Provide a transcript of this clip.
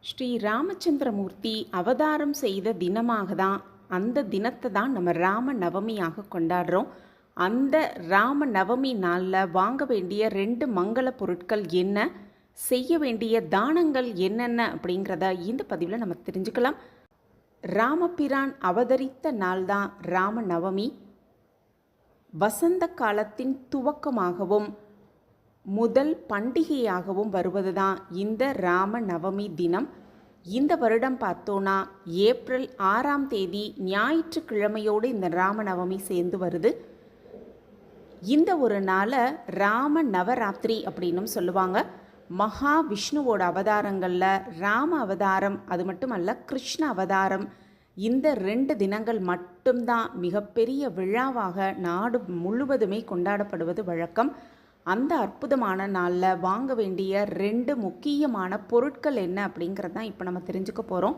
ஸ்ரீ ராமச்சந்திரமூர்த்தி அவதாரம் செய்த தினமாக தான் அந்த தினத்தை தான் நம்ம ராம நவமியாக கொண்டாடுறோம். அந்த ராம நவமி நாளில் வாங்க வேண்டிய 2 மங்கள பொருட்கள் என்ன, செய்ய வேண்டிய தானங்கள் என்னென்ன அப்படிங்கிறத இந்த பதிவில் நம்ம தெரிஞ்சுக்கலாம். ராமபிரான் அவதரித்த நாள் தான் ராம நவமி. வசந்த காலத்தின் துவக்கமாகவும் முதல் பண்டிகையாகவும் வருவது தான் இந்த ராம நவமி தினம். இந்த வருடம் பார்த்தோன்னா ஏப்ரல் 6ஆம் தேதி ஞாயிற்றுக்கிழமையோடு இந்த ராம நவமி சேர்ந்து வருது. இந்த ஒரு நாளை ராம நவராத்திரி அப்படின்னும் சொல்லுவாங்க. மகாவிஷ்ணுவோட அவதாரங்களில் ராம அவதாரம், அது மட்டுமல்ல கிருஷ்ண அவதாரம், இந்த 2 தினங்கள் மட்டும்தான் மிகப்பெரிய விழாவாக நாடு முழுவதுமே கொண்டாடப்படுவது வழக்கம். அந்த அற்புதமான நாளில் வாங்க வேண்டிய 2 முக்கியமான பொருட்கள் என்ன அப்படிங்கிறது தான் இப்போ நம்ம தெரிஞ்சுக்க போகிறோம்.